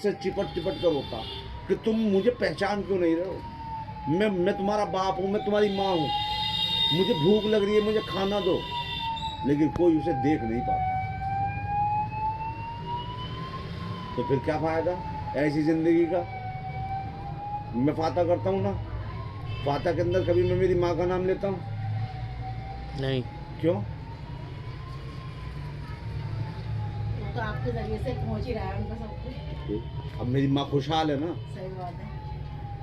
से चिपट चिपट कर रोता कि तुम मुझे पहचान क्यों नहीं रहे हो। मैं तुम्हारा बाप हूँ, मैं तुम्हारी माँ हूँ, मुझे भूख लग रही है, मुझे खाना दो। लेकिन कोई उसे देख नहीं पाता। तो फिर क्या फायदा ऐसी जिंदगी का। मैं फाता करता हूँ ना, फाता के अंदर कभी मैं मेरी माँ का नाम लेता हूँ? नहीं। क्यों? वो तो आपके जरिए से पहुंच ही रहा है उनका सब कुछ। अब मेरी माँ खुशहाल है ना। सही बात है।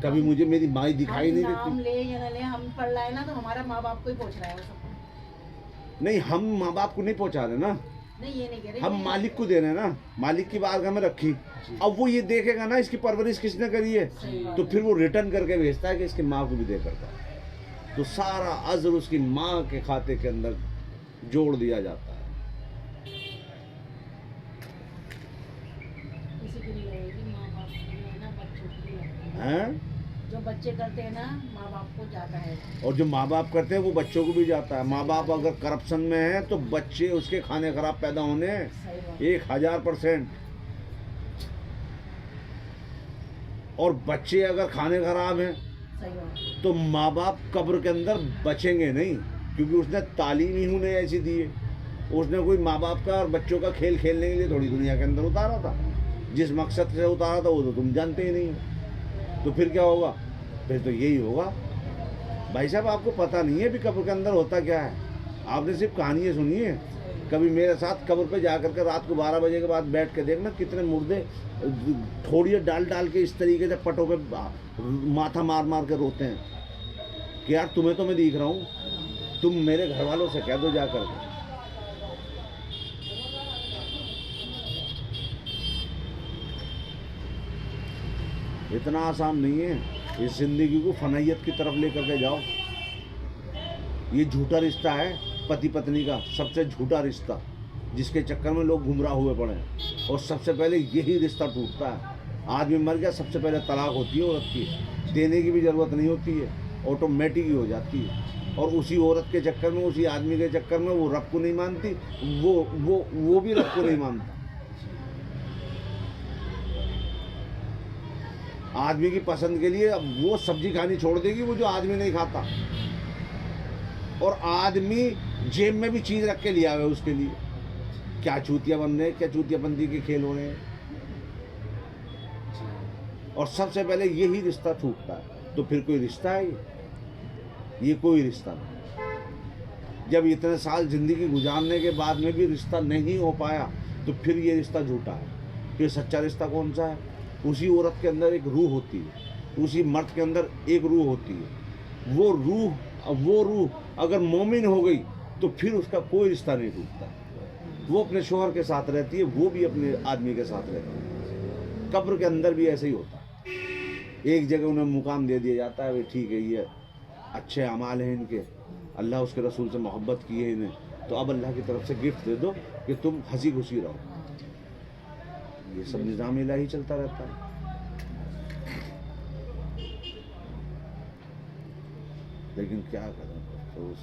कभी मुझे मेरी माँ ही दिखाई नहीं नाम देती। ले या ना ले, हम पढ़ रहे हैं ना, तो हमारा माँ बाप को ही पहुंच रहा है वो सब। नहीं, हम माँ बाप को नहीं पहुंचा रहे ना, नहीं ये नहीं कह रहे, हम मालिक को दे रहे हैं ना। मालिक की बारगाह में रखी। अब वो ये देखेगा ना इसकी परवरिश किसने करी है, तो फिर वो रिटर्न करके भेजता है कि इसकी माँ को भी दे करता है। तो सारा अज़्र उसकी माँ के खाते के अंदर जोड़ दिया जाता है। किसी की नहीं लगेगी, माँ बाप की है ना, बच्चों की लगती है। हैं? जो बच्चे करते हैं ना, माँ बाप को जाता है। और जो माँ बाप करते हैं वो बच्चों को भी जाता है। माँ बाप अगर करप्शन में है तो बच्चे उसके खाने खराब पैदा होने सही बात। 1000%। और बच्चे अगर खाने खराब हैं सही बात। तो माँ बाप कब्र के अंदर बचेंगे नहीं, क्योंकि उसने तालीम ही उन्हें ऐसी दी है। उसने कोई माँ बाप का और बच्चों का खेल खेलने के लिए थोड़ी दुनिया के अंदर उतारा था। जिस मकसद से उतारा था वो तो तुम जानते ही नहीं हो। तो फिर क्या होगा? फिर तो यही होगा। भाई साहब, आपको पता नहीं है भी कब्र के अंदर होता क्या है। आपने सिर्फ कहानियाँ सुनी है। कभी मेरे साथ कब्र पे जा कर के रात को 12 बजे के बाद बैठ के देखना, कितने मुर्दे थोड़ी डाल डाल के इस तरीके से पटों पे माथा मार मार के रोते हैं कि यार तुम्हें तो मैं दिख रहा हूँ, तुम मेरे घर वालों से कह दो जाकर के। इतना आसान नहीं है। इस जिंदगी को फनाइयत की तरफ लेकर के जाओ। ये झूठा रिश्ता है पति पत्नी का, सबसे झूठा रिश्ता, जिसके चक्कर में लोग गुमराह हुए पड़े हैं। और सबसे पहले यही रिश्ता टूटता है। आदमी मर गया, सबसे पहले तलाक होती है औरत की। देने की भी ज़रूरत नहीं होती है, ऑटोमेटिक ही हो जाती है। और उसी औरत के चक्कर में, उसी आदमी के चक्कर में वो रब को नहीं मानती, वो भी रब को नहीं मानता। आदमी की पसंद के लिए अब वो सब्जी खानी छोड़ देगी वो जो आदमी नहीं खाता। और आदमी जेब में भी चीज़ रख के लिया हुआ है उसके लिए। क्या चूतिया बन रहे, क्या चूतियाबंदी के खेल हो रहे हैं। और सबसे पहले यही रिश्ता टूटता है। तो फिर कोई रिश्ता है ये कोई रिश्ता नहीं। जब इतने साल ज़िंदगी गुजारने के बाद में भी रिश्ता नहीं हो पाया तो फिर ये रिश्ता झूठा है। ये सच्चा रिश्ता कौन सा है? उसी औरत के अंदर एक रूह होती है, उसी मर्द के अंदर एक रूह होती है। वो रूह अगर मोमिन हो गई तो फिर उसका कोई रिश्ता नहीं टूटता। वो अपने शोहर के साथ रहती है, वो भी अपने आदमी के साथ रहती है। कब्र के अंदर भी ऐसे ही होता है। एक जगह उन्हें मुकाम दे दिया जाता है, वे ठीक है, ये अच्छे अमाल हैं इनके, अल्लाह उसके रसूल से मोहब्बत की है इन्हें, तो अब अल्लाह की तरफ से गिफ्ट दे दो कि तुम हंसी खुशी रहो। ये सब निज़ाम इलाही चलता रहता है। लेकिन क्या करें, तो